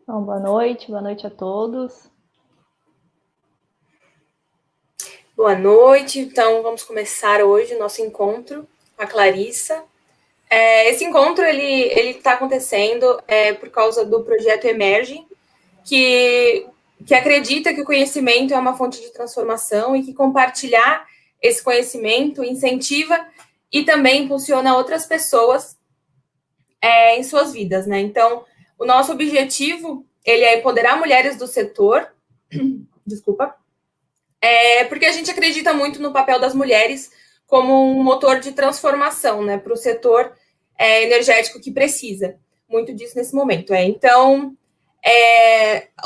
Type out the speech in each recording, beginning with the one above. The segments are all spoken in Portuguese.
Então, boa noite a todos. Boa noite, então vamos começar hoje o nosso encontro com a Clarissa. Esse encontro ele está acontecendo por causa do projeto Emerge, que acredita que o conhecimento é uma fonte de transformação e que compartilhar esse conhecimento incentiva e também impulsiona outras pessoas em suas vidas, né? Então, o nosso objetivo ele é empoderar mulheres do setor, desculpa, porque a gente acredita muito no papel das mulheres como um motor de transformação, né, para o setor energético que precisa muito disso nesse momento. Então,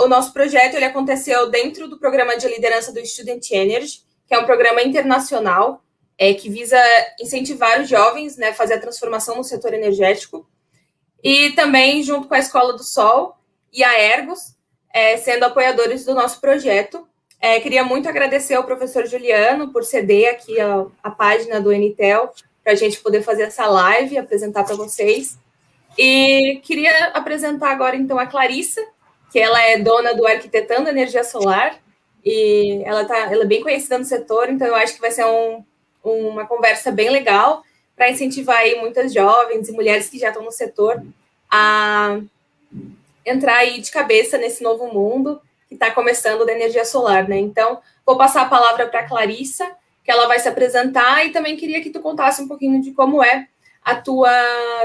o nosso projeto ele aconteceu dentro do programa de liderança do Student Energy, que é um programa internacional que visa incentivar os jovens, né, fazer a transformação no setor energético, e também junto com a Escola do Sol e a Ergos, sendo apoiadores do nosso projeto. Queria muito agradecer ao professor Juliano por ceder aqui a página do Enitel para a gente poder fazer essa live e apresentar para vocês. E queria apresentar agora, então, a Clarissa, que ela é dona do Arquitetando Energia Solar, e ela é bem conhecida no setor, então eu acho que vai ser uma conversa bem legal para incentivar aí muitas jovens e mulheres que já estão no setor a entrar aí de cabeça nesse novo mundo que está começando da energia solar, né? Então, vou passar a palavra para a Clarissa, que ela vai se apresentar, e também queria que tu contasse um pouquinho de como é a tua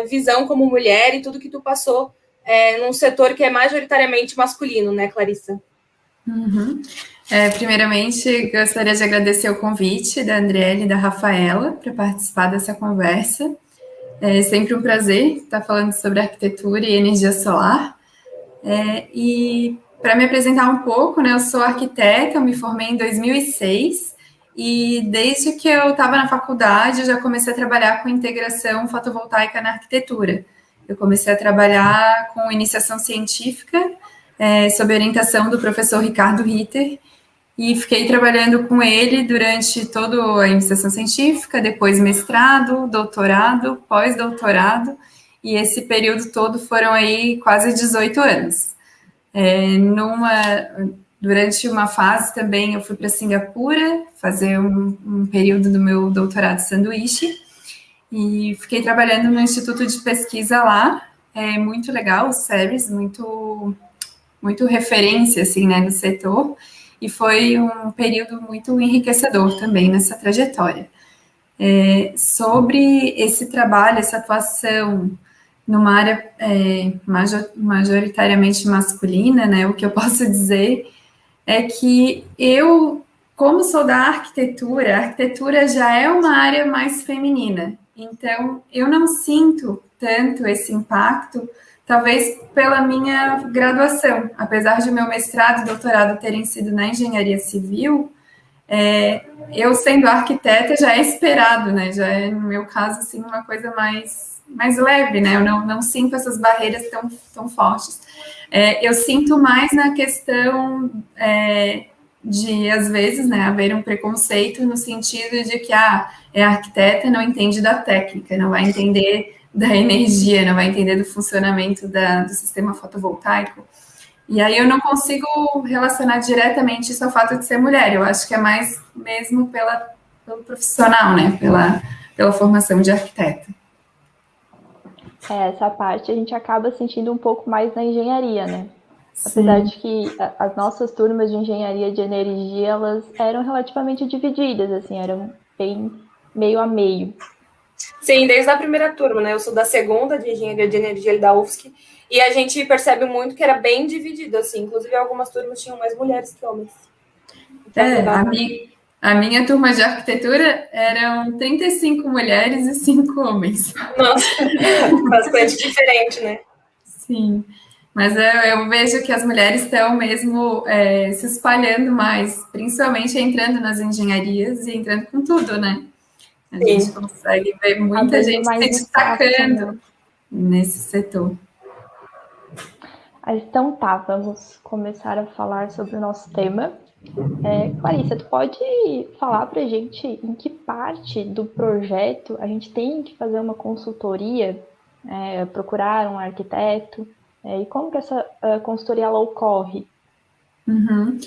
visão como mulher e tudo que tu passou num setor que é majoritariamente masculino, né, Clarissa? Uhum. Primeiramente, gostaria de agradecer o convite da Andriele e da Rafaela para participar dessa conversa. É sempre um prazer estar falando sobre arquitetura e energia solar. E para me apresentar um pouco, né, eu sou arquiteta, eu me formei em 2006 e desde que eu estava na faculdade eu já comecei a trabalhar com integração fotovoltaica na arquitetura. Eu comecei a trabalhar com iniciação científica, sob orientação do professor Ricardo Ritter, e fiquei trabalhando com ele durante toda a iniciação científica, depois mestrado, doutorado, pós-doutorado, e esse período todo foram aí quase 18 anos. Durante uma fase também eu fui para Singapura fazer um período do meu doutorado sanduíche, e fiquei trabalhando no Instituto de Pesquisa lá, muito legal, o CERES, muito referência assim, né, no setor, e foi um período muito enriquecedor também nessa trajetória. Sobre esse trabalho, essa atuação numa área majoritariamente masculina, né, o que eu posso dizer é que eu, como sou da arquitetura, a arquitetura já é uma área mais feminina, então eu não sinto tanto esse impacto, talvez pela minha graduação, apesar de meu mestrado e doutorado terem sido na engenharia civil, eu sendo arquiteta já é esperado, né? Já é, no meu caso, assim, uma coisa mais leve, né? Eu não sinto essas barreiras tão fortes. Eu sinto mais na questão de, às vezes, né, haver um preconceito no sentido de que é arquiteta, não entende da técnica, não vai entender da energia, não vai entender do funcionamento do sistema fotovoltaico. E aí eu não consigo relacionar diretamente isso ao fato de ser mulher. Eu acho que é mais mesmo pelo profissional, né? Pela formação de arquiteta. Essa parte a gente acaba sentindo um pouco mais na engenharia, né? Sim. Apesar de que as nossas turmas de engenharia de energia, elas eram relativamente divididas, assim, eram bem meio a meio. Sim, desde a primeira turma, né? Eu sou da segunda de engenharia de energia da UFSC, e a gente percebe muito que era bem dividido, assim. Inclusive, algumas turmas tinham mais mulheres que homens. A minha turma de arquitetura eram 35 mulheres e 5 homens. Nossa, bastante diferente, né? Sim, mas eu vejo que as mulheres estão mesmo se espalhando mais, principalmente entrando nas engenharias e entrando com tudo, né? A Sim. gente consegue ver muita gente se destacando nesse setor. Então tá, vamos começar a falar sobre o nosso tema. Clarissa, tu pode falar pra gente em que parte do projeto a gente tem que fazer uma consultoria, procurar um arquiteto? E como que essa consultoria ela ocorre? Uhum.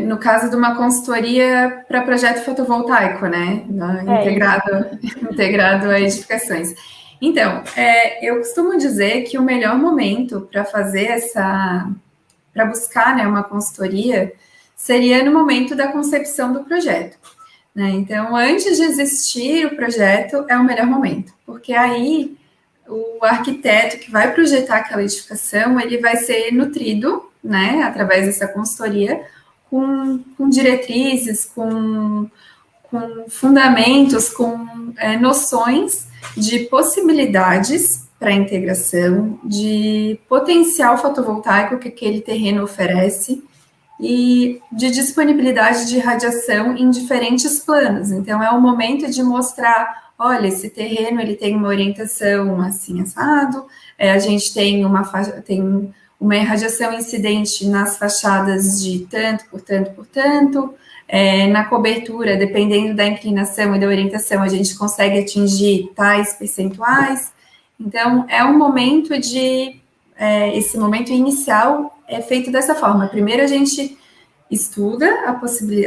No caso de uma consultoria para projeto fotovoltaico, né? Integrado a edificações. Então, eu costumo dizer que o melhor momento para fazer para buscar, né, uma consultoria seria no momento da concepção do projeto, né? Então, antes de existir o projeto, é o melhor momento, porque aí o arquiteto que vai projetar aquela edificação, ele vai ser nutrido, né, através dessa consultoria, com diretrizes, com fundamentos, com noções de possibilidades para integração, de potencial fotovoltaico que aquele terreno oferece e de disponibilidade de radiação em diferentes planos. Então, é o momento de mostrar, olha, esse terreno ele tem uma orientação assim, assado, a gente tem uma irradiação incidente nas fachadas de tanto por tanto por tanto, na cobertura, dependendo da inclinação e da orientação, a gente consegue atingir tais percentuais. Então, é um momento esse momento inicial é feito dessa forma. Primeiro, a gente estuda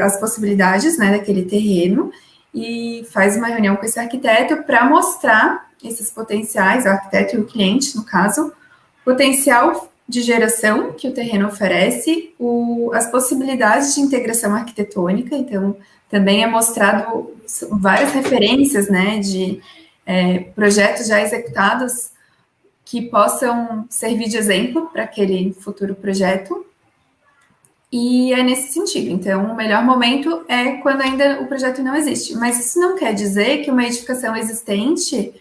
as possibilidades, né, daquele terreno e faz uma reunião com esse arquiteto para mostrar esses potenciais, o arquiteto e o cliente, no caso, potencial de geração que o terreno oferece, as possibilidades de integração arquitetônica, então também é mostrado várias referências, né, de projetos já executados que possam servir de exemplo para aquele futuro projeto, e é nesse sentido. Então, o melhor momento é quando ainda o projeto não existe, mas isso não quer dizer que uma edificação existente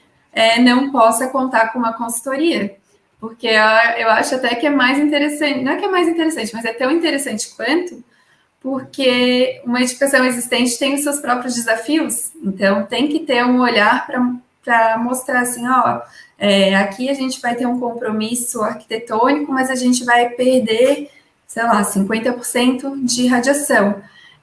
não possa contar com uma consultoria, porque eu acho até que é mais interessante, não é que é mais interessante, mas é tão interessante quanto, porque uma edificação existente tem os seus próprios desafios, então tem que ter um olhar para mostrar assim, aqui a gente vai ter um compromisso arquitetônico, mas a gente vai perder, sei lá, 50% de radiação.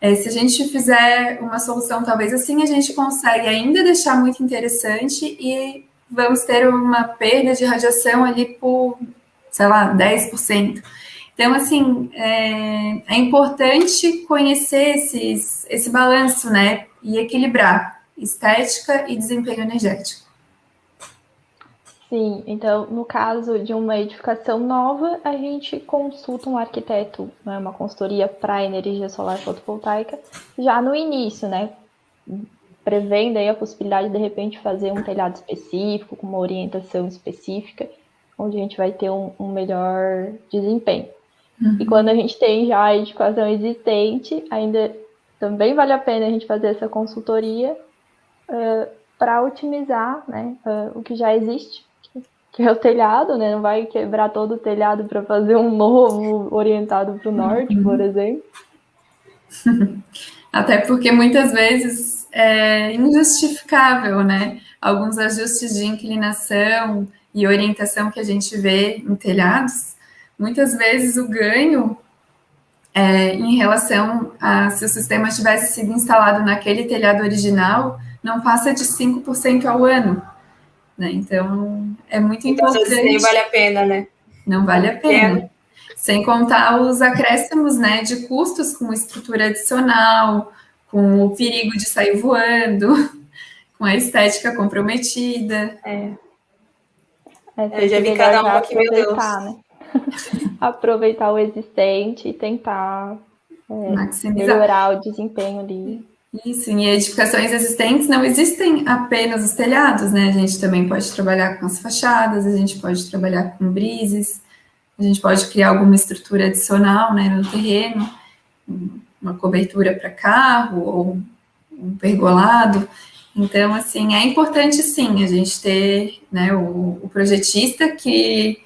Se a gente fizer uma solução talvez assim, a gente consegue ainda deixar muito interessante e vamos ter uma perda de radiação ali por, sei lá, 10%. Então, assim, é importante conhecer esse balanço, né, e equilibrar estética e desempenho energético. Sim, então, no caso de uma edificação nova, a gente consulta um arquiteto, né, uma consultoria para energia solar fotovoltaica, já no início, né, prevendo aí a possibilidade de repente fazer um telhado específico, com uma orientação específica, onde a gente vai ter um melhor desempenho. Uhum. E quando a gente tem já a edificação existente, ainda também vale a pena a gente fazer essa consultoria para otimizar, né, o que já existe, que é o telhado, né? Não vai quebrar todo o telhado para fazer um novo orientado para o norte, por exemplo. Até porque muitas vezes é injustificável, né? Alguns ajustes de inclinação e orientação que a gente vê em telhados, muitas vezes o ganho em relação a se o sistema tivesse sido instalado naquele telhado original não passa de 5% ao ano. Né? Então, é muito importante. Às vezes nem vale a pena, né? Não vale a pena. Sem contar os acréscimos, né, de custos com estrutura adicional, com o perigo de sair voando, com a estética comprometida. Eu já vi cada uma que, meu Deus. Né? Aproveitar o existente e tentar melhorar o desempenho ali. Isso, em edificações existentes não existem apenas os telhados, né? A gente também pode trabalhar com as fachadas, a gente pode trabalhar com brises, a gente pode criar alguma estrutura adicional, né, no terreno, uma cobertura para carro ou um pergolado. Então, assim, é importante sim a gente ter, né, o projetista que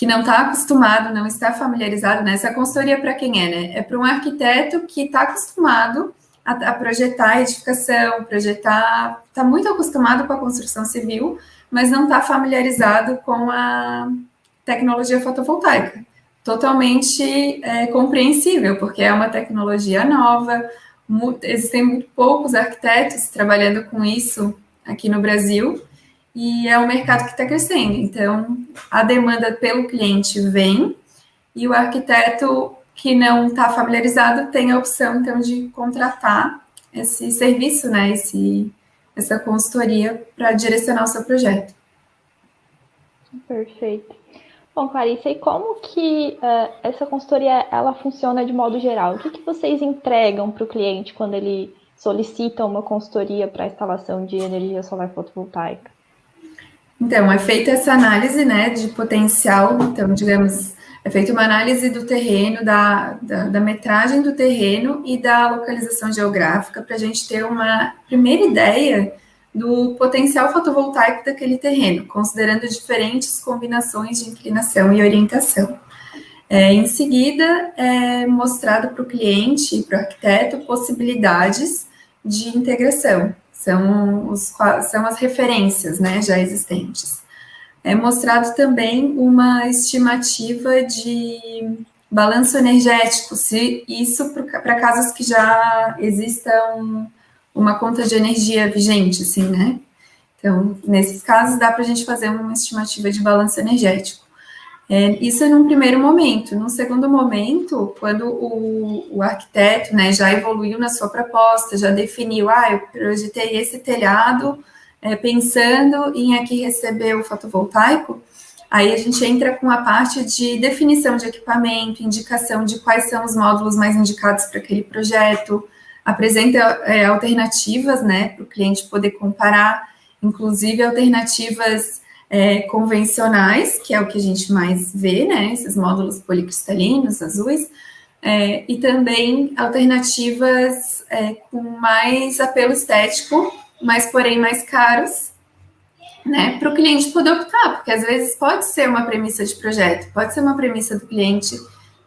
não está acostumado, não está familiarizado, né? Essa consultoria para quem é, né? É para um arquiteto que está acostumado a projetar a edificação, está muito acostumado com a construção civil, mas não está familiarizado com a tecnologia fotovoltaica. Totalmente compreensível, porque é uma tecnologia nova, existem muito poucos arquitetos trabalhando com isso aqui no Brasil, e é um mercado que está crescendo. Então, a demanda pelo cliente vem, e o arquiteto que não está familiarizado tem a opção, então, de contratar esse serviço, né, essa consultoria para direcionar o seu projeto. Perfeito. Bom, Clarissa, e como que essa consultoria ela funciona de modo geral? O que vocês entregam para o cliente quando ele solicita uma consultoria para a instalação de energia solar fotovoltaica? Então, é feita essa análise, né, de potencial. Então, digamos, é feita uma análise do terreno, da metragem do terreno e da localização geográfica, para a gente ter uma primeira ideia do potencial fotovoltaico daquele terreno, considerando diferentes combinações de inclinação e orientação. Em seguida, é mostrado para o cliente e para o arquiteto possibilidades de integração, são as referências, né, já existentes. É mostrado também uma estimativa de balanço energético, se isso para casos que já existam uma conta de energia vigente, assim, né? Então, nesses casos, dá para a gente fazer uma estimativa de balanço energético. Isso é num primeiro momento. Num segundo momento, quando o arquiteto, né, já evoluiu na sua proposta, já definiu, eu projetei esse telhado, pensando em aqui receber o fotovoltaico, aí a gente entra com a parte de definição de equipamento, indicação de quais são os módulos mais indicados para aquele projeto, apresenta alternativas, né, para o cliente poder comparar, inclusive alternativas convencionais, que é o que a gente mais vê, né, esses módulos policristalinos, azuis, e também alternativas com mais apelo estético, mas porém mais caros, né, para o cliente poder optar, porque às vezes pode ser uma premissa de projeto, pode ser uma premissa do cliente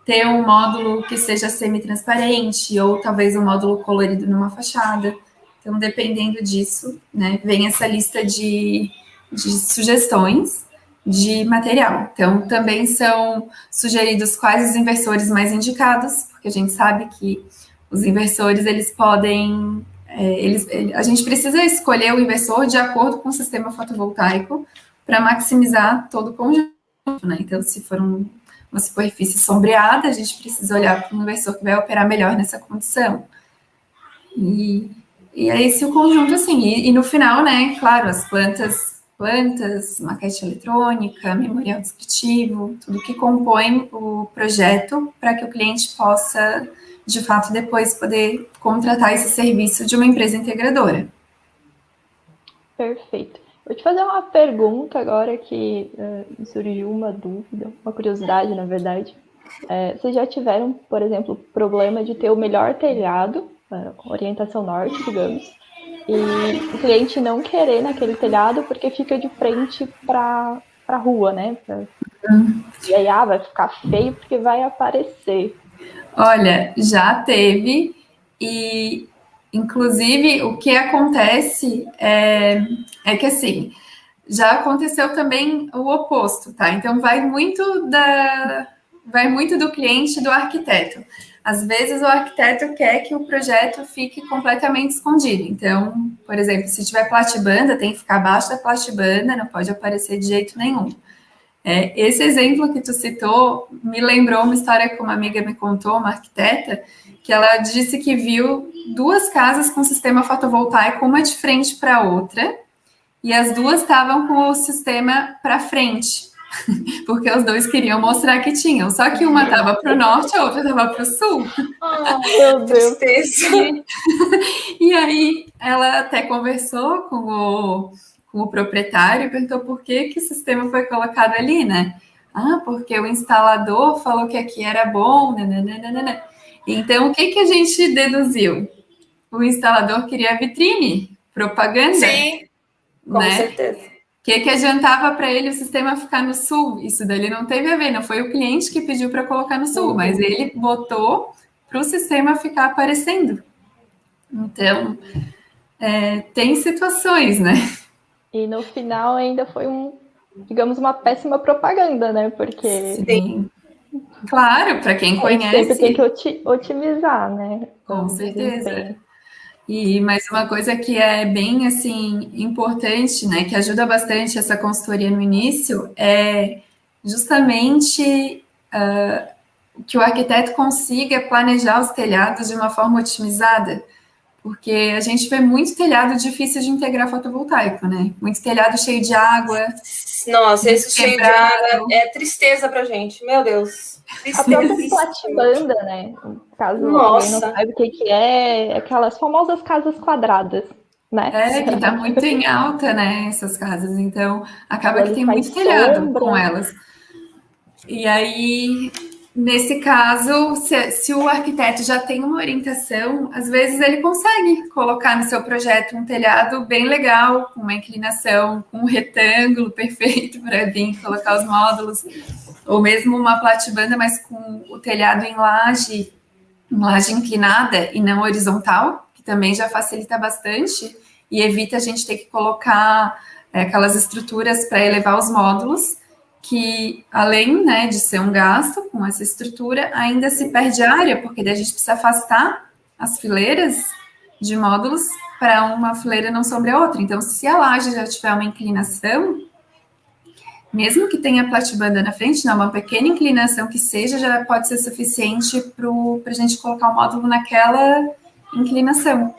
ter um módulo que seja semi-transparente, ou talvez um módulo colorido numa fachada. Então, dependendo disso, né, vem essa lista de sugestões de material. Então, também são sugeridos quais os inversores mais indicados, porque a gente sabe que os inversores, eles podem... a gente precisa escolher o inversor de acordo com o sistema fotovoltaico para maximizar todo o conjunto, né? Então, se for uma superfície sombreada, a gente precisa olhar para um inversor que vai operar melhor nessa condição. E é esse o conjunto, assim. E no final, né, claro, as plantas, maquete eletrônica, memorial descritivo, tudo que compõe o projeto para que o cliente possa, de fato, depois poder contratar esse serviço de uma empresa integradora. Perfeito. Vou te fazer uma pergunta agora que surgiu uma dúvida, uma curiosidade, na verdade. Vocês já tiveram, por exemplo, problema de ter o melhor telhado, orientação norte, digamos, e o cliente não querer naquele telhado porque fica de frente para a rua, né? E aí, vai ficar feio porque vai aparecer. Olha, já teve, e inclusive o que acontece é que assim, já aconteceu também o oposto, tá? Então vai muito do cliente e do arquiteto. Às vezes o arquiteto quer que o projeto fique completamente escondido. Então, por exemplo, se tiver platibanda, tem que ficar abaixo da platibanda, não pode aparecer de jeito nenhum. Esse exemplo que tu citou me lembrou uma história que uma amiga me contou, uma arquiteta, que ela disse que viu 2 casas com sistema fotovoltaico, uma de frente para a outra, e as 2 estavam com o sistema para frente, porque os 2 queriam mostrar que tinham, só que uma estava para o norte, a outra estava para o sul. Meu Deus! E aí ela até conversou com o proprietário e perguntou por que o sistema foi colocado ali, né? Porque o instalador falou que aqui era bom, nananana. Então, o que a gente deduziu? O instalador queria vitrine, propaganda. Sim, com certeza. O que adiantava para ele o sistema ficar no sul? Isso dali não teve a ver, não foi o cliente que pediu para colocar no sul, mas ele botou para o sistema ficar aparecendo. Então, tem situações, né? E no final ainda foi digamos, uma péssima propaganda, né? Porque... Sim. Claro, para quem conhece... sempre tem que otimizar, né? Com certeza. Mas uma coisa que é bem, assim, importante, né, que ajuda bastante essa consultoria no início, é justamente que o arquiteto consiga planejar os telhados de uma forma otimizada, porque a gente vê muito telhado difícil de integrar fotovoltaico, né? Muito telhado cheio de água. Nossa, esse cheio de água é tristeza pra gente, meu Deus. A própria platibanda, né? Caso alguém não saiba o que é, aquelas famosas casas quadradas, né? Que tá muito em alta, né, essas casas. Então, acaba que tem muito telhado com elas. E aí, nesse caso, se o arquiteto já tem uma orientação, às vezes ele consegue colocar no seu projeto um telhado bem legal, com uma inclinação, com um retângulo perfeito para vir colocar os módulos, ou mesmo uma platibanda, mas com o telhado em laje inclinada e não horizontal, que também já facilita bastante e evita a gente ter que colocar aquelas estruturas para elevar os módulos, que além, né, de ser um gasto com essa estrutura, ainda se perde área, porque daí a gente precisa afastar as fileiras de módulos para uma fileira não sobre a outra. Então, se a laje já tiver uma inclinação, mesmo que tenha platibanda na frente, não, uma pequena inclinação que seja, já pode ser suficiente para a gente colocar o módulo naquela inclinação.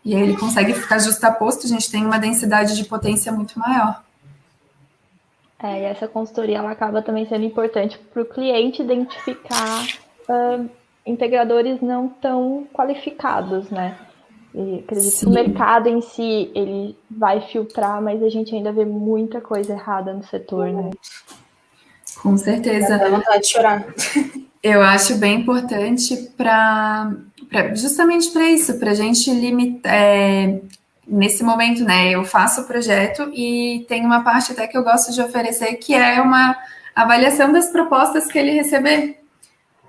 E aí ele consegue ficar justaposto, a gente tem uma densidade de potência muito maior. E essa consultoria ela acaba também sendo importante para o cliente identificar integradores não tão qualificados, né? E acredito que o mercado em si ele vai filtrar, mas a gente ainda vê muita coisa errada no setor, né? Com certeza. Dá vontade de chorar. Eu acho bem importante justamente para isso, para a gente limitar. Nesse momento, né, eu faço o projeto e tem uma parte até que eu gosto de oferecer, que é uma avaliação das propostas que ele receber.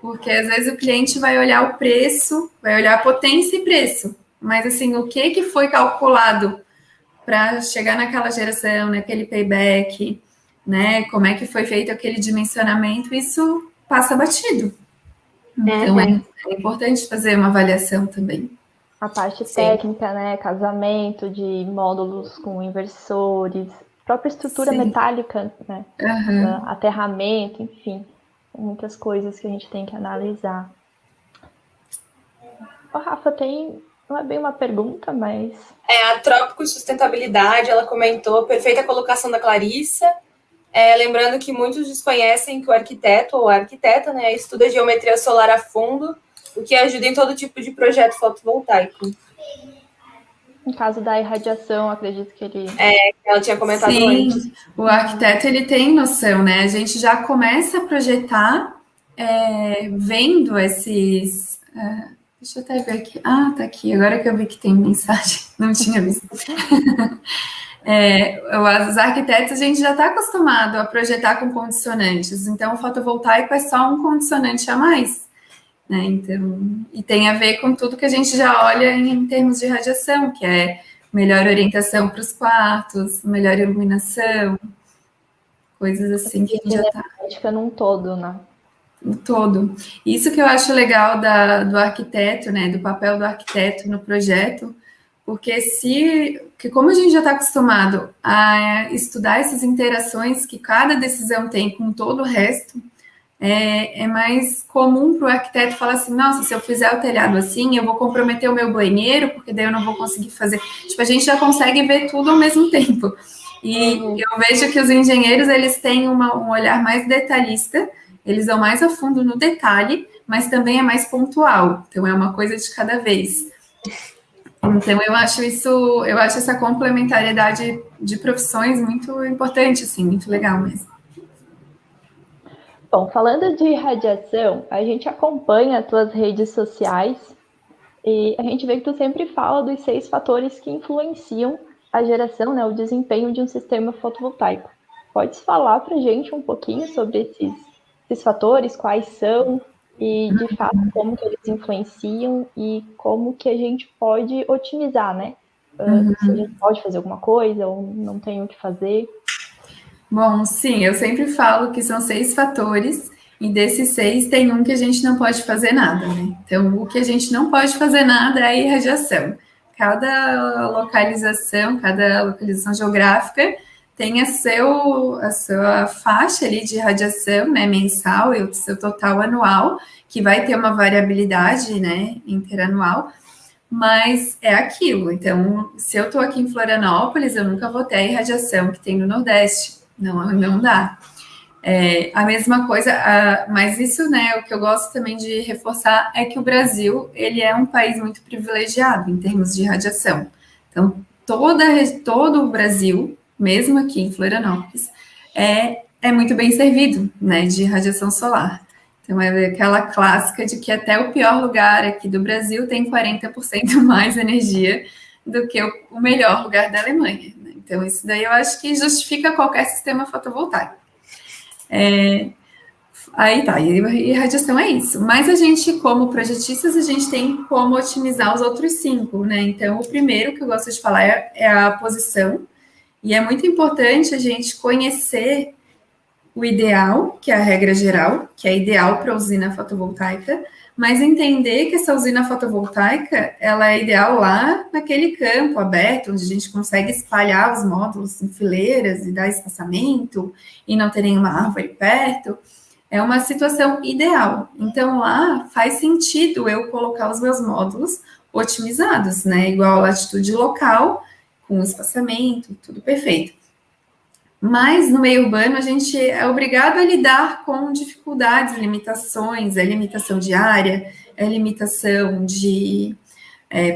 Porque às vezes o cliente vai olhar o preço, vai olhar a potência e preço. Mas assim, o que foi calculado para chegar naquela geração, naquele payback, né? Como é que foi feito aquele dimensionamento, isso passa batido. Então é importante fazer uma avaliação também. A parte técnica, né? Casamento de módulos com inversores, própria estrutura metálica, né? Aterramento, enfim, muitas coisas que a gente tem que analisar. O Rafa, não é bem uma pergunta, mas... A Trópico e Sustentabilidade, ela comentou, perfeita colocação da Clarissa. Lembrando que muitos desconhecem que o arquiteto ou a arquiteta, né, estuda geometria solar a fundo, o que ajuda em todo tipo de projeto fotovoltaico. No caso da irradiação, acredito que ele... Ela tinha comentado antes. O arquiteto, ele tem noção, né? A gente já começa a projetar vendo esses... deixa eu até ver aqui. Tá aqui. Agora que eu vi que tem mensagem. Não tinha visto. Os arquitetos, a gente já está acostumado a projetar com condicionantes. Então, o fotovoltaico é só um condicionante a mais. Né? Então, e tem a ver com tudo que a gente já olha em termos de radiação, que é melhor orientação para os quartos, melhor iluminação, coisas assim que a gente já está... num todo, né? No todo. Isso que eu acho legal do arquiteto, né, do papel do arquiteto no projeto, porque como a gente já está acostumado a estudar essas interações que cada decisão tem com todo o resto, é mais comum para o arquiteto falar assim, nossa, se eu fizer o telhado assim, eu vou comprometer o meu banheiro, porque daí eu não vou conseguir fazer. Tipo, a gente já consegue ver tudo ao mesmo tempo. E eu vejo que os engenheiros, eles têm um olhar mais detalhista, eles vão mais a fundo no detalhe, mas também é mais pontual. Então, é uma coisa de cada vez. Então, eu acho essa complementariedade de profissões muito importante, assim, muito legal mesmo. Bom, falando de radiação, a gente acompanha as tuas redes sociais e a gente vê que tu sempre fala dos 6 fatores que influenciam a geração, né, o desempenho de um sistema fotovoltaico. Pode falar para a gente um pouquinho sobre esses fatores, quais são e, de fato, como que eles influenciam e como que a gente pode otimizar, né? Se a gente pode fazer alguma coisa ou não tem o que fazer. Bom, sim, eu sempre falo que são 6 fatores e desses 6 tem um que a gente não pode fazer nada, né? Então, o que a gente não pode fazer nada é a irradiação. cada localização geográfica tem a sua faixa ali de radiação, né, mensal, e o seu total anual, que vai ter uma variabilidade, né, interanual, mas é aquilo. Então, se eu estou aqui em Florianópolis, eu nunca vou ter a irradiação que tem no Nordeste. Não dá. A mesma coisa, mas isso, né, o que eu gosto também de reforçar é que o Brasil, ele é um país muito privilegiado em termos de radiação. Então, todo o Brasil, mesmo aqui em Florianópolis, é muito bem servido, né, de radiação solar. Então, é aquela clássica de que até o pior lugar aqui do Brasil tem 40% mais energia do que o melhor lugar da Alemanha, né? Então, isso daí eu acho que justifica qualquer sistema fotovoltaico. Aí tá, e radiação é isso. Mas a gente, como projetistas, a gente tem como otimizar os outros 5, né? Então, o primeiro que eu gosto de falar é a posição, e é muito importante a gente conhecer o ideal, que é a regra geral, que é ideal para a usina fotovoltaica, mas entender que essa usina fotovoltaica, ela é ideal lá naquele campo aberto, onde a gente consegue espalhar os módulos em fileiras e dar espaçamento, e não ter nenhuma árvore perto, é uma situação ideal. Então, lá faz sentido eu colocar os meus módulos otimizados, né? Igual a latitude local, com espaçamento, tudo perfeito. Mas no meio urbano a gente é obrigado a lidar com dificuldades, limitações, limitação de área, limitação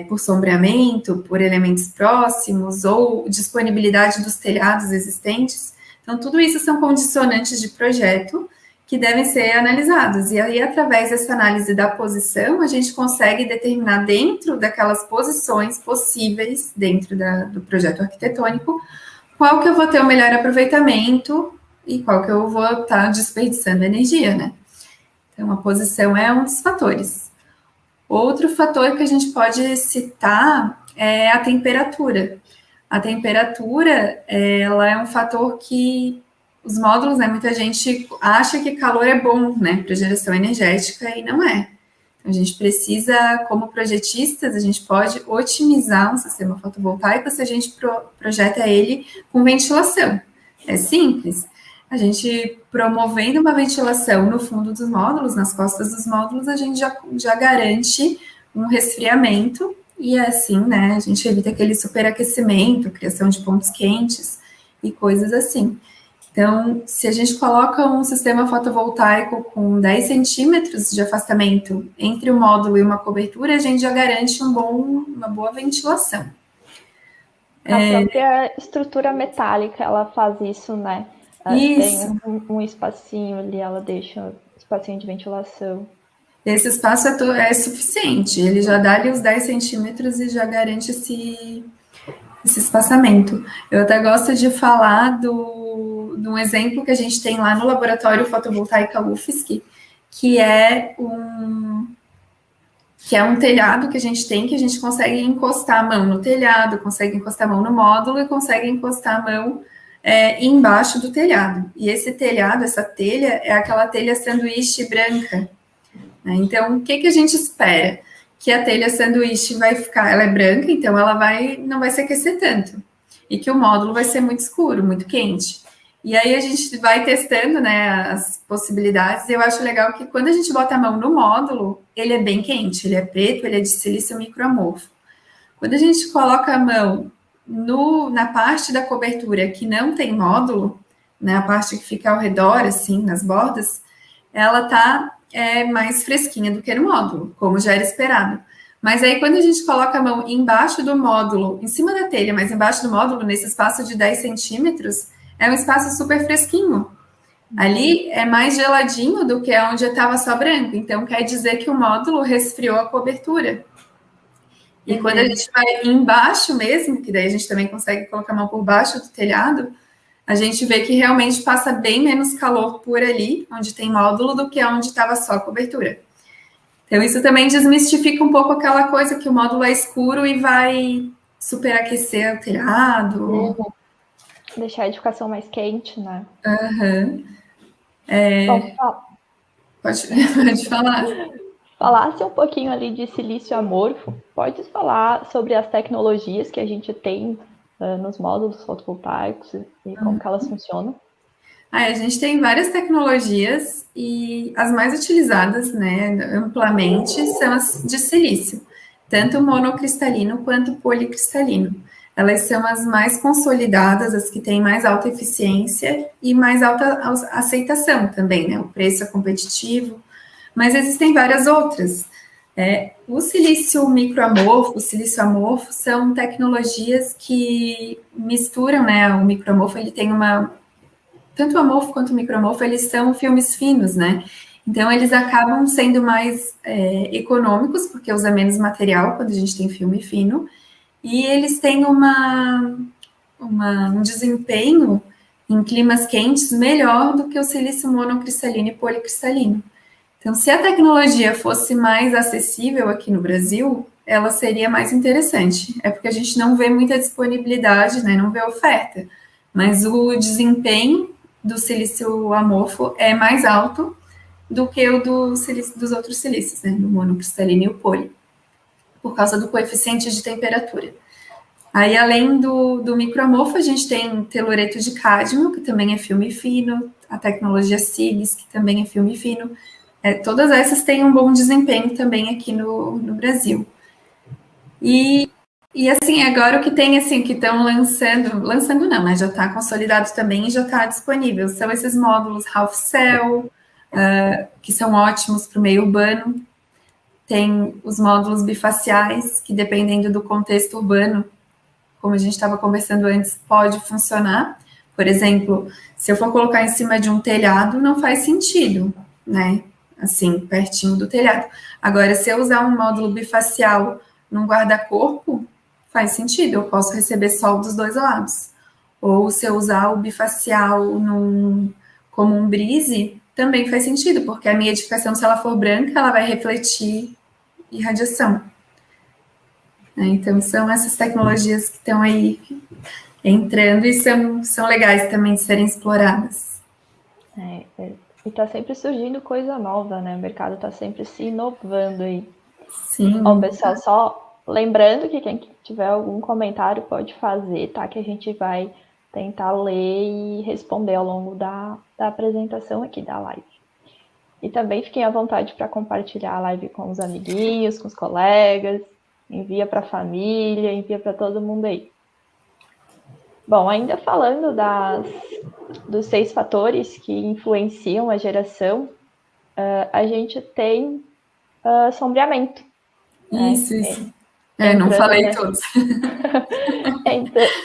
por sombreamento, por elementos próximos, ou disponibilidade dos telhados existentes. Então, tudo isso são condicionantes de projeto que devem ser analisados. E aí, através dessa análise da posição, a gente consegue determinar dentro daquelas posições possíveis dentro do projeto arquitetônico, qual que eu vou ter o melhor aproveitamento e qual que eu vou estar desperdiçando energia, né? Então, a posição é um dos fatores. Outro fator que a gente pode citar é a temperatura. A temperatura, ela é um fator que os módulos, né, muita gente acha que calor é bom, né, para geração energética, e não é. Então, a gente precisa, como projetistas, a gente pode otimizar um sistema fotovoltaico se a gente projeta ele com ventilação. É simples. A gente promovendo uma ventilação no fundo dos módulos, nas costas dos módulos, a gente já garante um resfriamento e assim, né, a gente evita aquele superaquecimento, criação de pontos quentes e coisas assim. Então, se a gente coloca um sistema fotovoltaico com 10 centímetros de afastamento entre o módulo e uma cobertura, a gente já garante uma boa ventilação. A própria estrutura metálica, ela faz isso, né? Isso. Tem um espacinho ali, ela deixa um espacinho de ventilação. Esse espaço é suficiente, ele já dá ali os 10 centímetros e já garante esse espaçamento. Eu até gosto de falar de um exemplo que a gente tem lá no Laboratório Fotovoltaica UFSC, que é um telhado que a gente consegue encostar a mão no telhado, consegue encostar a mão no módulo e consegue encostar a mão embaixo do telhado. E esse telhado, essa telha, é aquela telha sanduíche branca. Né? Então, o que a gente espera? Que a telha sanduíche ela é branca, então ela não vai se aquecer tanto. E que o módulo vai ser muito escuro, muito quente. E aí a gente vai testando, né, as possibilidades, e eu acho legal que quando a gente bota a mão no módulo, ele é bem quente, ele é preto, ele é de silício microamorfo. Quando a gente coloca a mão na parte da cobertura que não tem módulo, né, a parte que fica ao redor, assim, nas bordas, ela tá mais fresquinha do que no módulo, como já era esperado. Mas aí, quando a gente coloca a mão embaixo do módulo, em cima da telha, mas embaixo do módulo, nesse espaço de 10 centímetros, é um espaço super fresquinho. Ali é mais geladinho do que onde estava só branco. Então, quer dizer que o módulo resfriou a cobertura. E quando a gente vai embaixo mesmo, que daí a gente também consegue colocar a mão por baixo do telhado, a gente vê que realmente passa bem menos calor por ali, onde tem módulo, do que onde estava só a cobertura. Então, isso também desmistifica um pouco aquela coisa que o módulo é escuro e vai superaquecer o telhado. Deixar a edificação mais quente, né? Uhum. Bom, Pode falar. falasse um pouquinho ali de silício amorfo, pode falar sobre as tecnologias que a gente tem nos módulos fotovoltaicos e como que elas funcionam? A gente tem várias tecnologias e as mais utilizadas, né, amplamente, são as de silício, tanto monocristalino quanto policristalino. Elas são as mais consolidadas, as que têm mais alta eficiência e mais alta aceitação também, né? O preço é competitivo, mas existem várias outras. O silício microamorfo, o silício amorfo, são tecnologias que misturam, né? O microamorfo, ele tem tanto o amorfo quanto o microamorfo, eles são filmes finos, né? Então, eles acabam sendo mais econômicos, porque usa menos material quando a gente tem filme fino, e eles têm um desempenho em climas quentes melhor do que o silício monocristalino e policristalino. Então, se a tecnologia fosse mais acessível aqui no Brasil, ela seria mais interessante. É porque a gente não vê muita disponibilidade, né? Não vê oferta. Mas o desempenho do silício amorfo é mais alto do que o dos outros silícios, né? Do monocristalino e o poli, por causa do coeficiente de temperatura. Aí, além do microamorfo, a gente tem telureto de cádmio, que também é filme fino, a tecnologia Silis, que também é filme fino. Todas essas têm um bom desempenho também aqui no Brasil. E assim, agora o que tem, assim, que estão lançando não, né, já está consolidado também e já está disponível, são esses módulos half cell, que são ótimos para o meio urbano. Tem os módulos bifaciais, que dependendo do contexto urbano, como a gente estava conversando antes, pode funcionar. Por exemplo, se eu for colocar em cima de um telhado, não faz sentido, né? Assim, pertinho do telhado. Agora, se eu usar um módulo bifacial num guarda-corpo, faz sentido, eu posso receber sol dos dois lados. Ou se eu usar o bifacial como um brise, também faz sentido, porque a minha edificação, se ela for branca, ela vai refletir irradiação. Então, são essas tecnologias que estão aí entrando e são legais também de serem exploradas. E está sempre surgindo coisa nova, né? O mercado está sempre se inovando aí. Sim. Bom, pessoal, só lembrando que quem tiver algum comentário pode fazer, tá? Que a gente vai tentar ler e responder ao longo da apresentação aqui da live. E também fiquem à vontade para compartilhar a live com os amiguinhos, com os colegas, envia para a família, envia para todo mundo aí. Bom, ainda falando dos 6 fatores que influenciam a geração, a gente tem sombreamento. Isso. Não falei todos.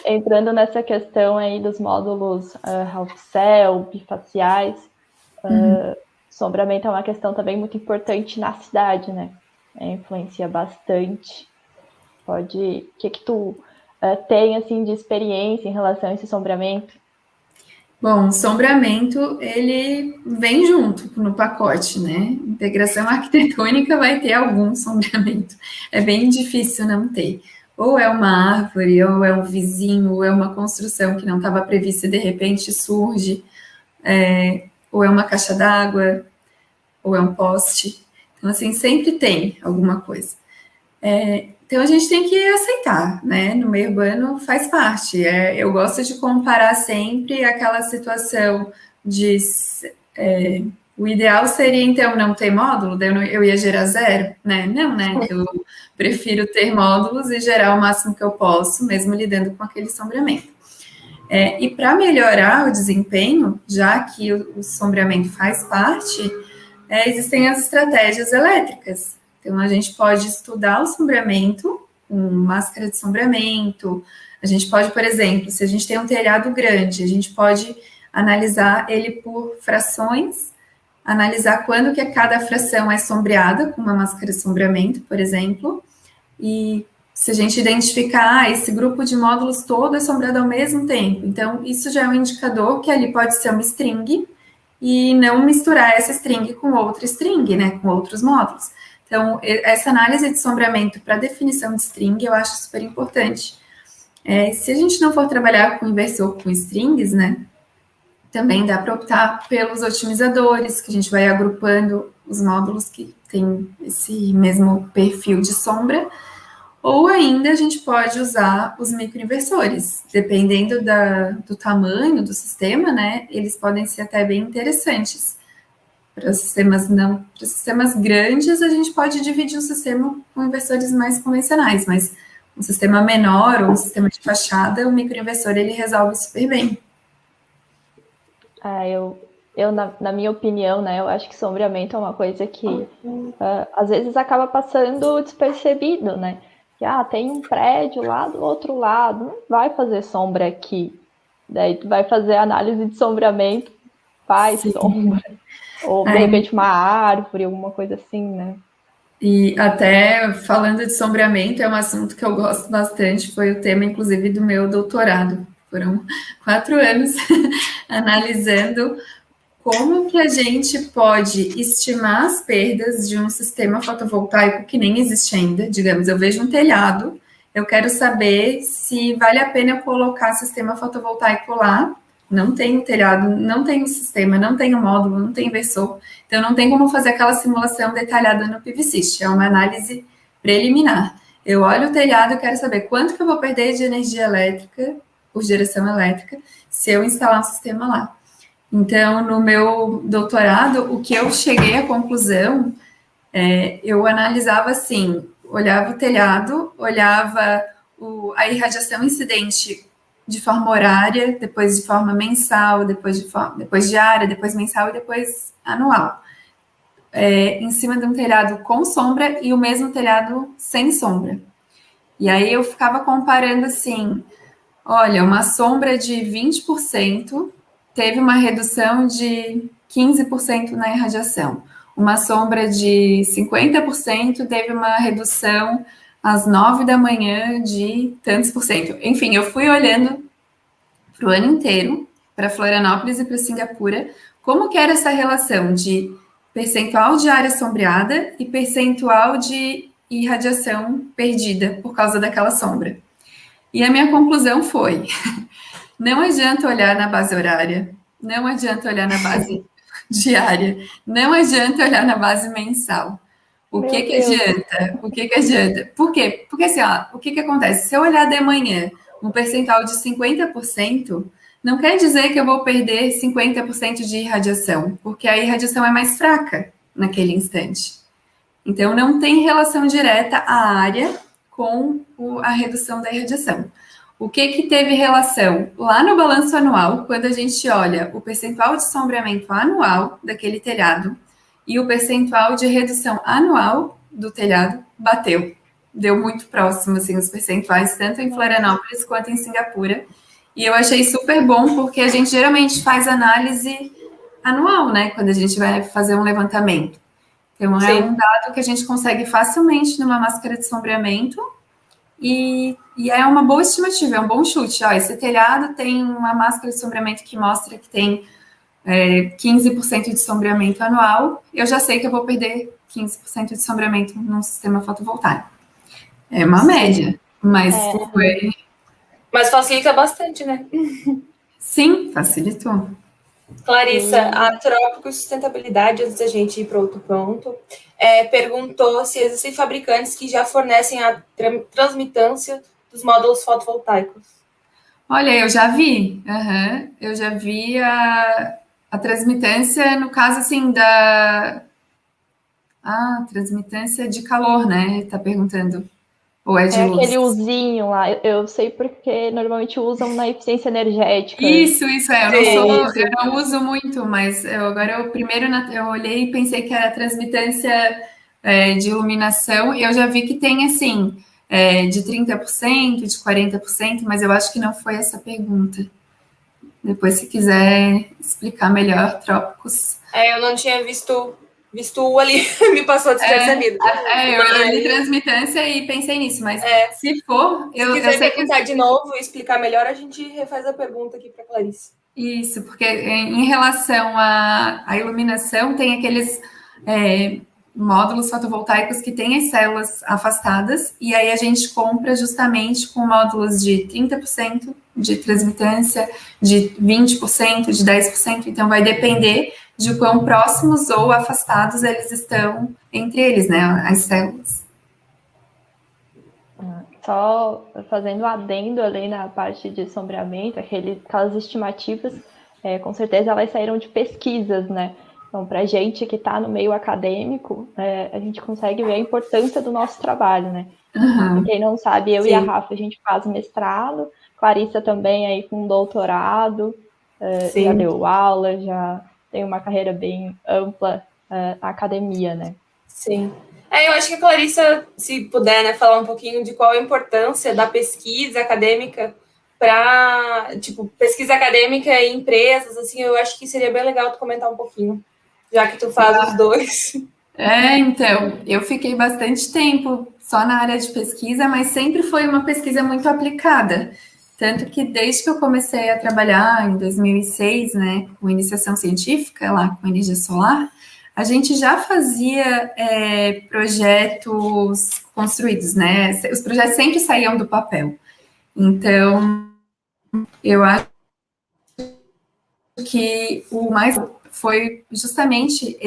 Entrando nessa questão aí dos módulos half cell, bifaciais, sombreamento é uma questão também muito importante na cidade, né? Influencia bastante. O que tu tem, assim, de experiência em relação a esse sombreamento? Bom, o sombreamento, ele vem junto no pacote, né? Integração arquitetônica vai ter algum sombreamento. É bem difícil não ter. Ou é uma árvore, ou é um vizinho, ou é uma construção que não estava prevista e de repente surge, ou é uma caixa d'água, ou é um poste. Então, assim, sempre tem alguma coisa. Então, a gente tem que aceitar, né? No meio urbano faz parte. Eu gosto de comparar sempre aquela situação de... o ideal seria, então, não ter módulo, daí eu ia gerar zero, né? Não, né? Eu prefiro ter módulos e gerar o máximo que eu posso, mesmo lidando com aquele sombreamento. E para melhorar o desempenho, já que o sombreamento faz parte, existem as estratégias elétricas. Então, a gente pode estudar o sombreamento com máscara de sombreamento. A gente pode, por exemplo, se a gente tem um telhado grande, a gente pode analisar ele por frações, analisar quando que cada fração é sombreada com uma máscara de sombreamento, por exemplo, e se a gente identificar, esse grupo de módulos todo é sombreado ao mesmo tempo. Então, isso já é um indicador que ali pode ser uma string e não misturar essa string com outra string, né, com outros módulos. Então, essa análise de sombreamento para definição de string eu acho super importante. Se a gente não for trabalhar com inversor com strings, né, também dá para optar pelos otimizadores, que a gente vai agrupando os módulos que têm esse mesmo perfil de sombra, ou ainda a gente pode usar os microinversores. Dependendo do tamanho do sistema, né, eles podem ser até bem interessantes. Para sistemas grandes, a gente pode dividir o sistema com inversores mais convencionais, mas um sistema menor ou um sistema de fachada, o microinversor ele resolve super bem. Na minha opinião, né, eu acho que sombreamento é uma coisa que às vezes acaba passando despercebido, né? Que tem um prédio lá do outro lado, não vai fazer sombra aqui. Daí tu vai fazer análise de sombreamento, faz sombra. Ou, de repente, uma árvore, alguma coisa assim, né? E até falando de sombreamento, é um assunto que eu gosto bastante, foi o tema, inclusive, do meu doutorado. Foram 4 anos analisando como que a gente pode estimar as perdas de um sistema fotovoltaico que nem existe ainda. Digamos, eu vejo um telhado, eu quero saber se vale a pena eu colocar sistema fotovoltaico lá. Não tem telhado, não tem o sistema, não tem o módulo, não tem inversor. Então, não tem como fazer aquela simulação detalhada no PVSys. É uma análise preliminar. Eu olho o telhado e quero saber quanto que eu vou perder de energia elétrica, por geração elétrica, se eu instalar um sistema lá. Então, no meu doutorado, o que eu cheguei à conclusão, eu analisava assim, olhava o telhado, olhava a irradiação incidente de forma horária, depois de forma mensal, depois diária, depois mensal e depois anual. Em cima de um telhado com sombra e o mesmo telhado sem sombra. E aí eu ficava comparando assim, olha, uma sombra de 20% teve uma redução de 15% na irradiação. Uma sombra de 50% teve uma redução às 9 da manhã de tantos por cento. Enfim, eu fui olhando para o ano inteiro, para Florianópolis e para Singapura, como que era essa relação de percentual de área sombreada e percentual de irradiação perdida por causa daquela sombra. E a minha conclusão foi, não adianta olhar na base horária, não adianta olhar na base diária, não adianta olhar na base mensal. O que adianta? O que adianta? Por quê? Porque assim, o que acontece? Se eu olhar de manhã um percentual de 50%, não quer dizer que eu vou perder 50% de irradiação, porque a irradiação é mais fraca naquele instante. Então, não tem relação direta a área com a redução da irradiação. O que teve relação? Lá no balanço anual, quando a gente olha o percentual de sombreamento anual daquele telhado e o percentual de redução anual do telhado, bateu. Deu muito próximo, assim, os percentuais, tanto em Florianópolis quanto em Singapura. E eu achei super bom, porque a gente geralmente faz análise anual, né? Quando a gente vai fazer um levantamento. Então, é um dado que a gente consegue facilmente numa máscara de sombreamento e é uma boa estimativa, é um bom chute. Esse telhado tem uma máscara de sombreamento que mostra que tem 15% de sombreamento anual. Eu já sei que eu vou perder 15% de sombreamento num sistema fotovoltaico. É uma média, mas foi... Mas facilita bastante, né? Sim, facilitou. Clarissa, a Trópicos Sustentabilidade, antes da gente ir para outro ponto, perguntou se existem fabricantes que já fornecem a transmitância dos módulos fotovoltaicos. Olha, eu já vi. Eu já vi a transmitância, no caso, assim, transmitância de calor, né? Tá perguntando. Ou é de luz? Aquele usinho lá, eu sei porque normalmente usam na eficiência energética. Isso, eu não uso muito, mas eu olhei e pensei que era transmitância de iluminação, e eu já vi que tem, assim, de 30%, de 40%, mas eu acho que não foi essa pergunta. Depois, se quiser explicar melhor, Trópicos. Eu não tinha visto o ali, me passou despercebido. Eu olhei transmitância e pensei nisso, mas se for... Se quiser perguntar de novo e explicar melhor, a gente refaz a pergunta aqui para a Clarissa. Isso, porque em relação à iluminação, tem aqueles módulos fotovoltaicos que têm as células afastadas, e aí a gente compra justamente com módulos de 30% de transmitância, de 20%, de 10%, então vai depender de quão próximos ou afastados eles estão entre eles, né, as células. Só fazendo um adendo ali na parte de sombreamento, aquelas estimativas, com certeza elas saíram de pesquisas, né? Então, para a gente que está no meio acadêmico, a gente consegue ver a importância do nosso trabalho, né? Uhum. Para quem não sabe, eu e a Rafa, a gente faz mestrado, Clarissa também aí com doutorado, já deu aula, já tem uma carreira bem ampla na academia, né? Sim. Eu acho que a Clarissa, se puder, né, falar um pouquinho de qual a importância da pesquisa acadêmica para, tipo, pesquisa acadêmica em empresas, assim, eu acho que seria bem legal tu comentar um pouquinho, já que tu faz os dois. Então, eu fiquei bastante tempo só na área de pesquisa, mas sempre foi uma pesquisa muito aplicada. Tanto que desde que eu comecei a trabalhar em 2006, né, com iniciação científica, lá com energia solar, a gente já fazia projetos construídos, né? Os projetos sempre saíam do papel. Então, eu acho que o mais foi justamente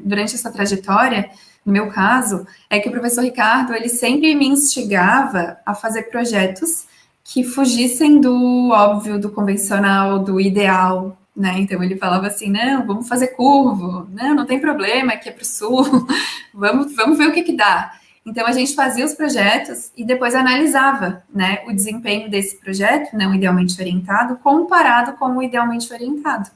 durante essa trajetória, no meu caso, é que o professor Ricardo, ele sempre me instigava a fazer projetos que fugissem do óbvio, do convencional, do ideal, né? Então ele falava assim, não, vamos fazer curvo, não tem problema, aqui é para o sul, vamos ver o que dá. Então a gente fazia os projetos e depois analisava, né, o desempenho desse projeto, não idealmente orientado, comparado com o idealmente orientado.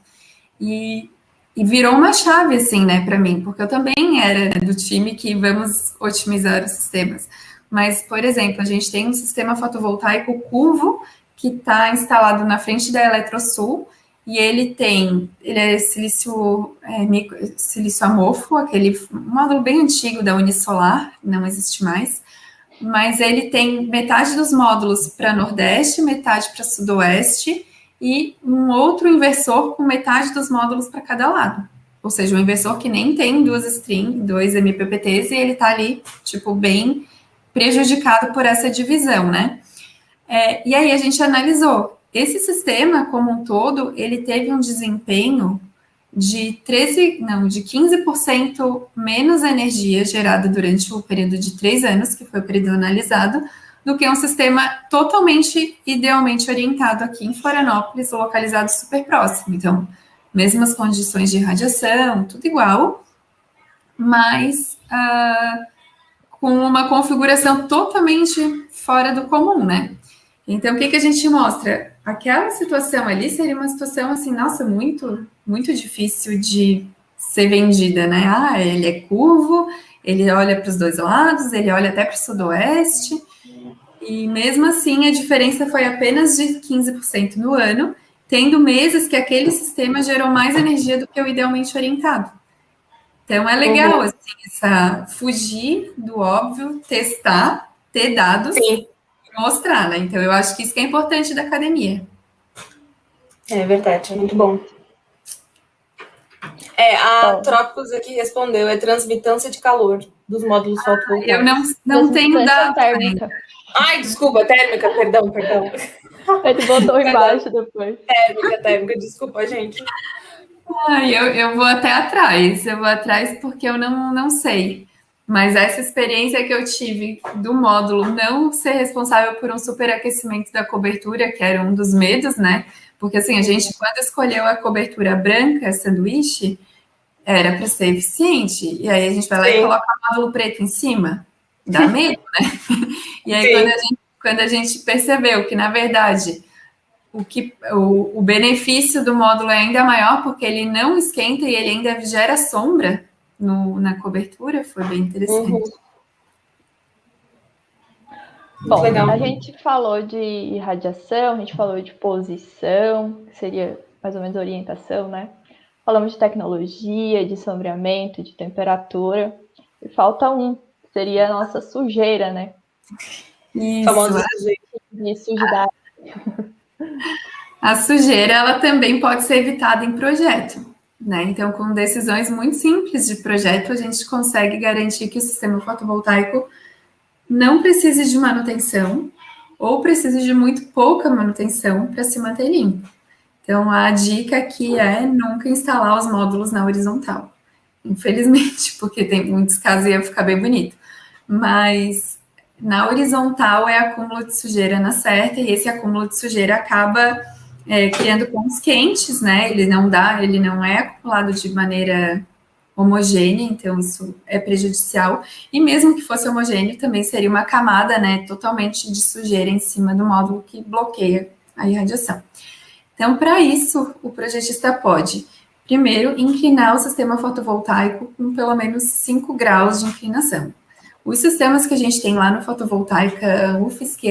E virou uma chave, assim, né, para mim, porque eu também era do time que vamos otimizar os sistemas. Mas, por exemplo, a gente tem um sistema fotovoltaico curvo que está instalado na frente da Eletrosul e ele é silício amorfo, aquele módulo bem antigo da Unisolar, não existe mais, mas ele tem metade dos módulos para Nordeste, metade para Sudoeste e um outro inversor com metade dos módulos para cada lado. Ou seja, um inversor que nem tem duas strings, 2 MPPTs, e ele está ali, tipo, bem prejudicado por essa divisão, né? E aí a gente analisou. Esse sistema, como um todo, ele teve um desempenho de 15% menos energia gerada durante o período de 3 anos, que foi o período analisado, do que um sistema totalmente idealmente orientado aqui em Florianópolis, localizado super próximo. Então, mesmas condições de radiação, tudo igual, mas com uma configuração totalmente fora do comum, né? Então, o que a gente mostra? Aquela situação ali seria uma situação, assim, nossa, muito, muito difícil de ser vendida, né? Ele é curvo, ele olha para os dois lados, ele olha até para o sudoeste, e mesmo assim a diferença foi apenas de 15% no ano, tendo meses que aquele sistema gerou mais energia do que o idealmente orientado. Então, é legal, assim, fugir do óbvio, testar, ter dados. Sim. Mostrar, né? Então, eu acho que isso que é importante da academia. É verdade, é muito bom. A Trópicos aqui respondeu, é transmitância de calor dos módulos fotovoltaicos. Eu não tenho dados térmica. Ai, desculpa, térmica, perdão. Ele botou embaixo depois. Térmica, desculpa, gente. Eu vou até atrás, porque eu não sei. Mas essa experiência que eu tive do módulo não ser responsável por um superaquecimento da cobertura, que era um dos medos, né? Porque assim, a gente, quando escolheu a cobertura branca, sanduíche, era para ser eficiente. E aí a gente vai lá e coloca o módulo preto em cima. Dá medo, né? E aí quando a gente percebeu que, na verdade, o benefício do módulo é ainda maior, porque ele não esquenta e ele ainda gera sombra na cobertura, foi bem interessante. Bom, legal. A gente falou de radiação, a gente falou de posição, que seria mais ou menos orientação, né? Falamos de tecnologia, de sombreamento, de temperatura. E falta que seria a nossa sujeira, né? Isso. Famosa de sujidade. A sujeira, ela também pode ser evitada em projeto, né? Então, com decisões muito simples de projeto, a gente consegue garantir que o sistema fotovoltaico não precise de manutenção ou precise de muito pouca manutenção para se manter limpo. Então, a dica aqui é nunca instalar os módulos na horizontal. Infelizmente, porque tem muitos casos e ia ficar bem bonito. Mas na horizontal é acúmulo de sujeira na certa, e esse acúmulo de sujeira acaba criando pontos quentes, né? Ele não é acumulado de maneira homogênea, então isso é prejudicial. E mesmo que fosse homogêneo, também seria uma camada, né, totalmente de sujeira em cima do módulo que bloqueia a irradiação. Então, para isso, o projetista pode, primeiro, inclinar o sistema fotovoltaico com pelo menos 5 graus de inclinação. Os sistemas que a gente tem lá no Fotovoltaica UFSC,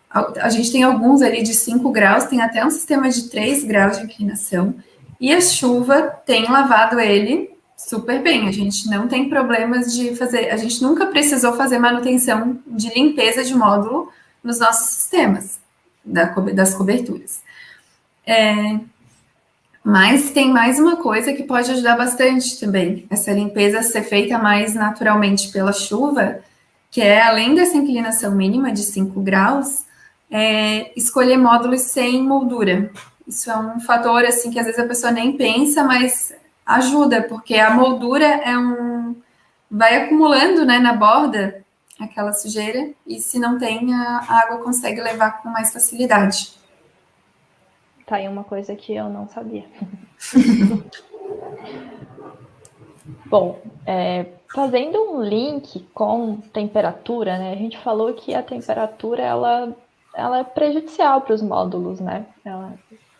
a gente tem alguns ali de 5 graus, tem até um sistema de 3 graus de inclinação, e a chuva tem lavado ele super bem. A gente não tem problemas de fazer, a gente nunca precisou fazer manutenção de limpeza de módulo nos nossos sistemas das coberturas. Mas tem mais uma coisa que pode ajudar bastante também, essa limpeza ser feita mais naturalmente pela chuva, que é, além dessa inclinação mínima de 5 graus, escolher módulos sem moldura. Isso é um fator, assim, que às vezes a pessoa nem pensa, mas ajuda, porque a moldura vai acumulando, né, na borda aquela sujeira, e se não tem, a água consegue levar com mais facilidade. Tá aí uma coisa que eu não sabia. Bom, fazendo um link com temperatura, né? A gente falou que a temperatura ela é prejudicial para os módulos, né?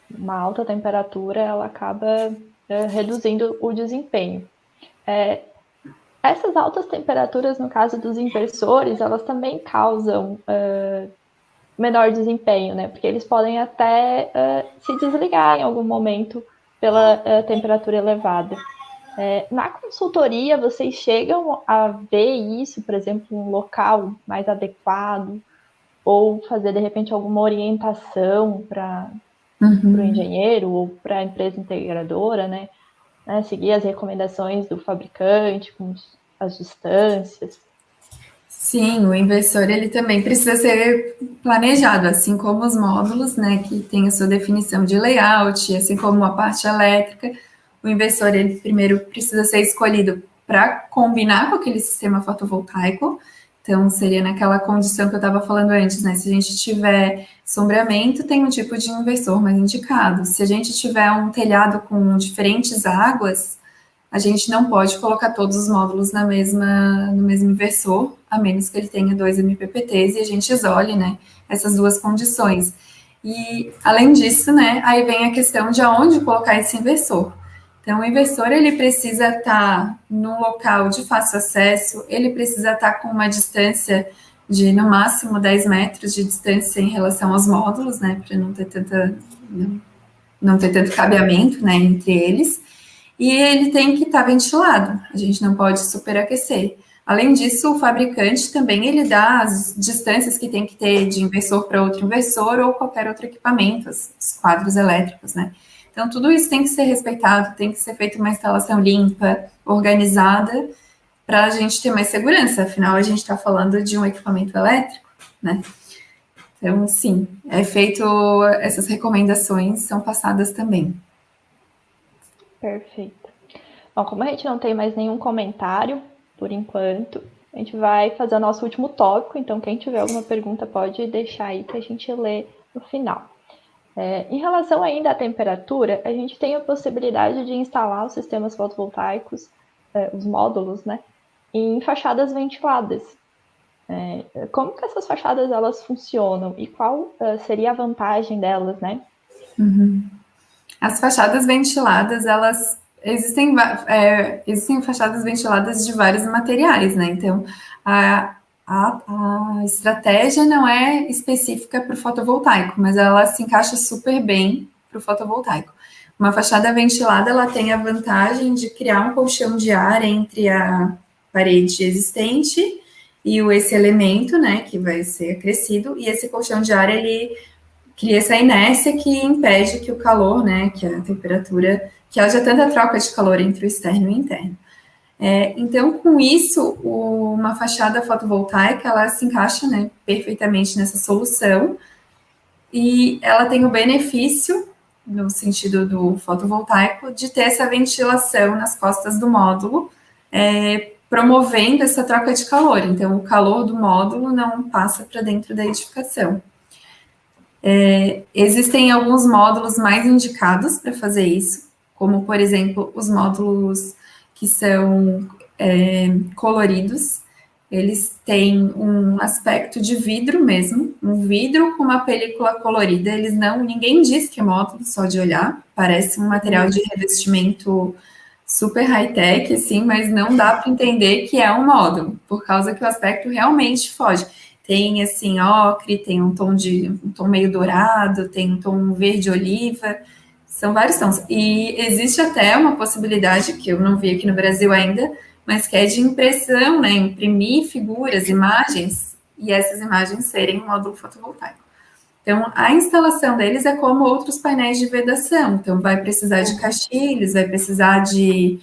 Uma alta temperatura ela acaba reduzindo o desempenho. Essas altas temperaturas, no caso dos inversores, elas também causam menor desempenho, né? Porque eles podem até se desligar em algum momento pela temperatura elevada. Na consultoria, vocês chegam a ver isso, por exemplo, um local mais adequado, ou fazer, de repente, alguma orientação para o engenheiro ou para a empresa integradora, né? Seguir as recomendações do fabricante, com as distâncias. Sim, o inversor ele também precisa ser planejado, assim como os módulos, né, que tem a sua definição de layout, assim como a parte elétrica. O inversor ele primeiro precisa ser escolhido para combinar com aquele sistema fotovoltaico. Então, seria naquela condição que eu estava falando antes, né? Se a gente tiver sombreamento, tem um tipo de inversor mais indicado. Se a gente tiver um telhado com diferentes águas, a gente não pode colocar todos os módulos no mesmo inversor, a menos que ele tenha 2 MPPTs e a gente isole, né, essas duas condições. E, além disso, né, aí vem a questão de aonde colocar esse inversor. Então, o inversor, ele precisa estar num local de fácil acesso, ele precisa estar com uma distância de, no máximo, 10 metros de distância em relação aos módulos, né, para não ter tanto cabeamento, né, entre eles. E ele tem que estar ventilado, a gente não pode superaquecer. Além disso, o fabricante também ele dá as distâncias que tem que ter de inversor para outro inversor ou qualquer outro equipamento, os quadros elétricos, né? Então, tudo isso tem que ser respeitado, tem que ser feita uma instalação limpa, organizada, para a gente ter mais segurança, afinal, a gente está falando de um equipamento elétrico, né? Então, sim, essas recomendações são passadas também. Perfeito. Bom, como a gente não tem mais nenhum comentário, por enquanto, a gente vai fazer o nosso último tópico, então quem tiver alguma pergunta pode deixar aí que a gente lê no final. Em relação ainda à temperatura, a gente tem a possibilidade de instalar os sistemas fotovoltaicos, os módulos, né, em fachadas ventiladas. Como que essas fachadas elas funcionam e qual seria a vantagem delas, né? As fachadas ventiladas, elas existem fachadas ventiladas de vários materiais, né? Então, a estratégia não é específica para o fotovoltaico, mas ela se encaixa super bem para o fotovoltaico. Uma fachada ventilada, ela tem a vantagem de criar um colchão de ar entre a parede existente e esse elemento, né, que vai ser acrescido, e esse colchão de ar, ele cria essa inércia que impede que o calor, né, que a temperatura, que haja tanta troca de calor entre o externo e o interno. Então, com isso, uma fachada fotovoltaica, ela se encaixa, né, perfeitamente nessa solução, e ela tem o benefício no sentido do fotovoltaico, de ter essa ventilação nas costas do módulo, promovendo essa troca de calor. Então, o calor do módulo não passa para dentro da edificação. Existem alguns módulos mais indicados para fazer isso, como, por exemplo, os módulos que são coloridos. Eles têm um aspecto de vidro mesmo, um vidro com uma película colorida. Ninguém diz que é módulo só de olhar, parece um material de revestimento super high-tech, assim, mas não dá para entender que é um módulo, por causa que o aspecto realmente foge. Tem, assim, ocre, tem um tom meio dourado, tem um tom verde-oliva, são vários tons. E existe até uma possibilidade, que eu não vi aqui no Brasil ainda, mas que é de impressão, né? Imprimir figuras, imagens, e essas imagens serem um módulo fotovoltaico. Então, a instalação deles é como outros painéis de vedação. Então, vai precisar de caixilhos, vai precisar de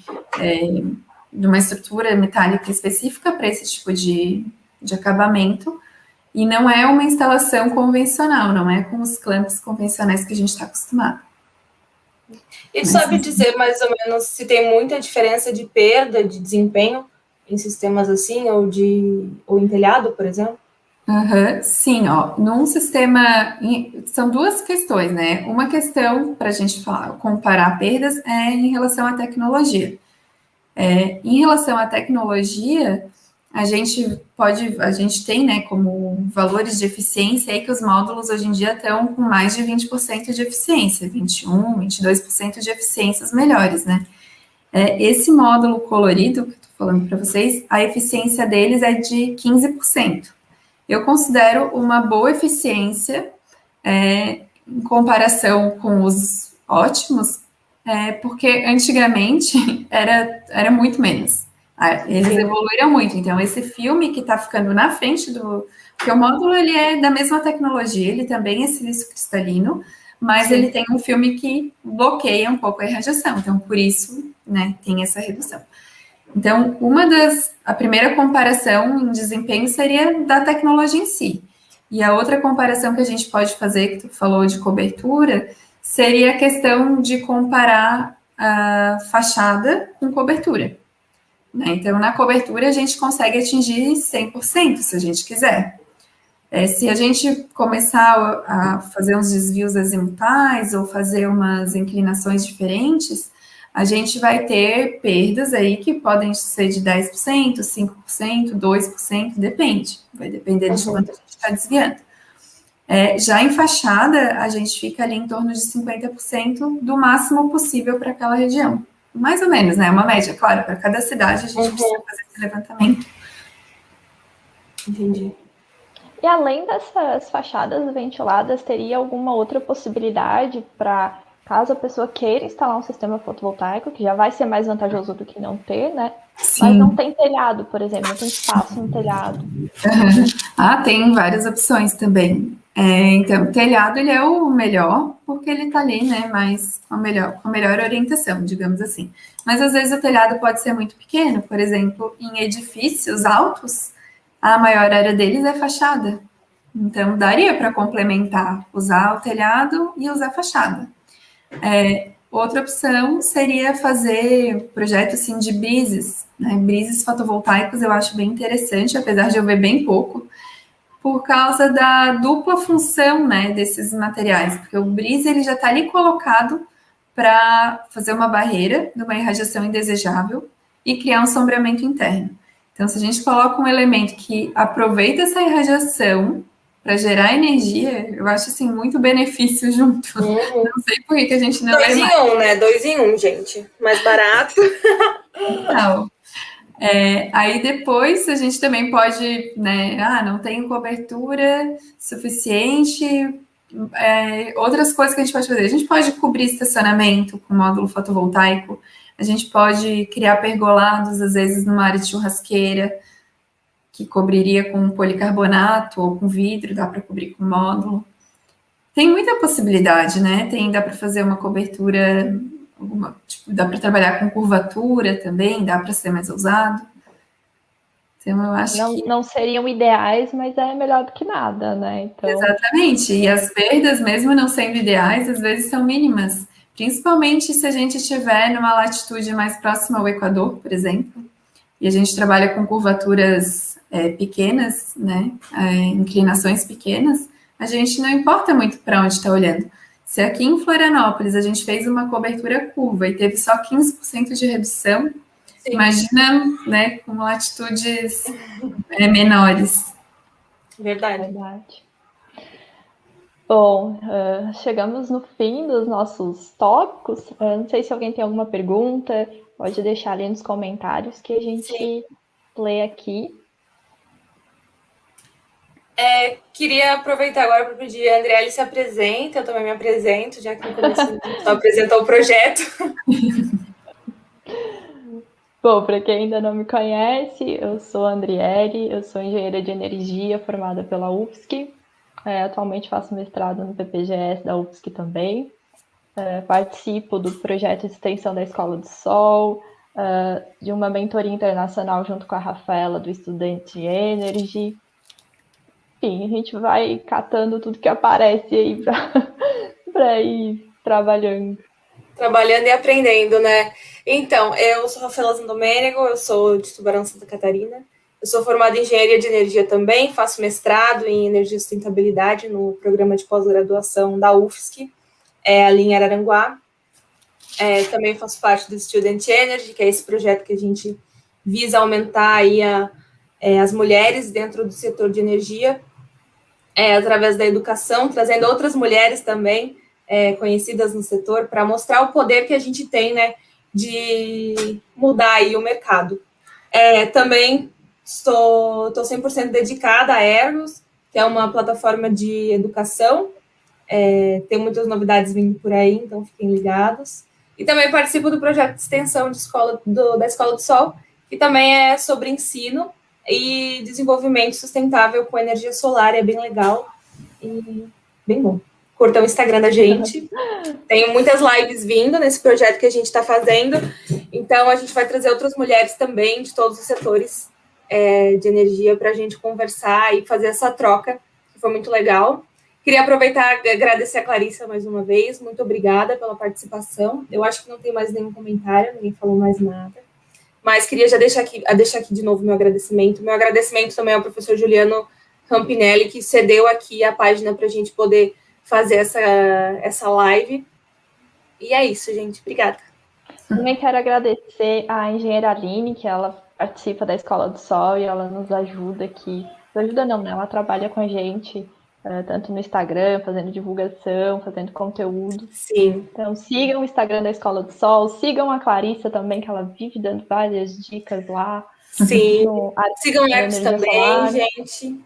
uma estrutura metálica específica para esse tipo de acabamento, e não é uma instalação convencional, não é com os clamps convencionais que a gente está acostumado. E sabe dizer mais ou menos se tem muita diferença de perda de desempenho em sistemas assim, ou em telhado, por exemplo? Sim, num sistema, são duas questões, né? Uma questão para a gente comparar perdas é em relação à tecnologia. Em relação à tecnologia, a gente tem, né, como valores de eficiência aí que os módulos hoje em dia estão com mais de 20% de eficiência, 21%, 22% de eficiências melhores, né? Esse módulo colorido que eu estou falando para vocês, a eficiência deles é de 15%. Eu considero uma boa eficiência em comparação com os ótimos, porque antigamente era muito menos. Eles evoluíram muito. Então, esse filme que está ficando na frente porque o módulo ele é da mesma tecnologia, ele também é silício cristalino, mas ele tem um filme que bloqueia um pouco a irradiação. Então, por isso, né, tem essa redução. Então, a primeira comparação em desempenho seria da tecnologia em si. E a outra comparação que a gente pode fazer, que tu falou de cobertura, seria a questão de comparar a fachada com cobertura. Né? Então, na cobertura, a gente consegue atingir 100%, se a gente quiser. Se a gente começar a fazer uns desvios azimutais ou fazer umas inclinações diferentes, a gente vai ter perdas aí que podem ser de 10%, 5%, 2%, depende. Vai depender de quanto a gente está desviando. Já em fachada, a gente fica ali em torno de 50% do máximo possível para aquela região. Mais ou menos, né? Uma média, claro, para cada cidade a gente precisa fazer esse levantamento. Entendi. E além dessas fachadas ventiladas, teria alguma outra possibilidade para, caso a pessoa queira instalar um sistema fotovoltaico, que já vai ser mais vantajoso do que não ter, né? Sim. Mas não tem telhado, por exemplo, não tem espaço no telhado. Tem várias opções também. Então, o telhado ele é o melhor, porque ele está ali, né, mais com a melhor orientação, digamos assim. Mas às vezes o telhado pode ser muito pequeno, por exemplo, em edifícios altos, a maior área deles é fachada. Então, daria para complementar, usar o telhado e usar a fachada. Outra opção seria fazer projeto assim, de brises, né? Brises fotovoltaicos eu acho bem interessante, apesar de eu ver bem pouco, por causa da dupla função, né, desses materiais, porque o brise ele já está ali colocado para fazer uma barreira de uma irradiação indesejável e criar um sombreamento interno. Então, se a gente coloca um elemento que aproveita essa irradiação para gerar energia, eu acho assim muito benefício junto. Não sei por que a gente não vê mais. 2 em 1, né? 2 em 1, gente. Mais barato. Não. Aí depois a gente também pode, né? Não tenho cobertura suficiente. Outras coisas que a gente pode fazer. A gente pode cobrir estacionamento com módulo fotovoltaico. A gente pode criar pergolados, às vezes, numa área de churrasqueira, que cobriria com policarbonato ou com vidro, dá para cobrir com módulo. Tem muita possibilidade, né? Dá para fazer uma cobertura, dá para trabalhar com curvatura também, dá para ser mais ousado. Então, eu acho que... Não seriam ideais, mas é melhor do que nada, né? Então... Exatamente. E as perdas, mesmo não sendo ideais, às vezes são mínimas. Principalmente se a gente estiver numa latitude mais próxima ao Equador, por exemplo, e a gente trabalha com curvaturas pequenas, né? Inclinações pequenas, a gente não importa muito para onde está olhando. Se aqui em Florianópolis a gente fez uma cobertura curva e teve só 15% de redução, sim, imagina, né, com latitudes menores. Verdade. Bom, chegamos no fim dos nossos tópicos. Não sei se alguém tem alguma pergunta, pode deixar ali nos comentários que a gente lê aqui. Queria aproveitar agora para pedir a Andriele se apresenta, eu também me apresento, já que no começo só apresentou o projeto. Bom, para quem ainda não me conhece, eu sou a Andriele, eu sou engenheira de energia formada pela UFSC. Atualmente faço mestrado no PPGS da UFSC também. Participo do projeto de extensão da Escola do Sol, de uma mentoria internacional junto com a Rafaela do Student Energy. Enfim, a gente vai catando tudo que aparece aí para ir trabalhando. Trabalhando e aprendendo, né? Então, eu sou Rafaela Zandomênego, eu sou de Tubarão, Santa Catarina. Eu sou formada em engenharia de energia também, faço mestrado em energia e sustentabilidade no programa de pós-graduação da UFSC, ali em Araranguá. Também faço parte do Student Energy, que é esse projeto que a gente visa aumentar aí as mulheres dentro do setor de energia, através da educação, trazendo outras mulheres também conhecidas no setor, para mostrar o poder que a gente tem, né, de mudar aí o mercado. Também estou 100% dedicada a Ergos, que é uma plataforma de educação. Tem muitas novidades vindo por aí, então fiquem ligados. E também participo do projeto de extensão da Escola do Sol, que também é sobre ensino e desenvolvimento sustentável com energia solar, é bem legal e bem bom. Curtam o Instagram da gente. Tem muitas lives vindo nesse projeto que a gente está fazendo, então a gente vai trazer outras mulheres também de todos os setores de energia para a gente conversar e fazer essa troca, que foi muito legal. Queria aproveitar e agradecer a Clarissa mais uma vez. Muito obrigada pela participação. Eu acho que não tem mais nenhum comentário, ninguém falou mais nada. Mas queria já deixar aqui de novo meu agradecimento. Meu agradecimento também ao professor Juliano Rampinelli, que cedeu aqui a página para a gente poder fazer essa live. E é isso, gente. Obrigada. Também quero agradecer à engenheira Aline, que ela participa da Escola do Sol e ela nos ajuda aqui. Não ajuda não, né? Ela trabalha com a gente, tanto no Instagram, fazendo divulgação, fazendo conteúdo. Sim. Então sigam o Instagram da Escola do Sol, sigam a Clarissa também, que ela vive dando várias dicas lá. Sim. Sigam o Ergos também, solar. Gente.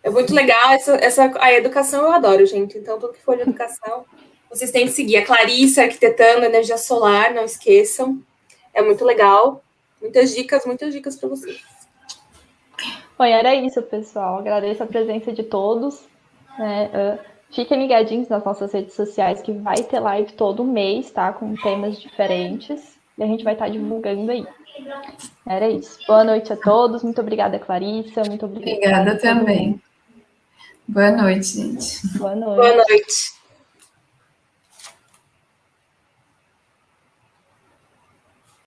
É muito legal. A educação eu adoro, gente. Então, tudo que for de educação, vocês têm que seguir. A Clarissa, arquitetando energia solar, não esqueçam. É muito legal. Muitas dicas para vocês. Bom, era isso, pessoal. Agradeço a presença de todos. Fiquem ligadinhos nas nossas redes sociais, que vai ter live todo mês, tá? Com temas diferentes. E a gente vai estar divulgando aí. Era isso. Boa noite a todos. Muito obrigada, Clarissa. Muito obrigada também. Boa noite, gente. Boa noite. Boa noite.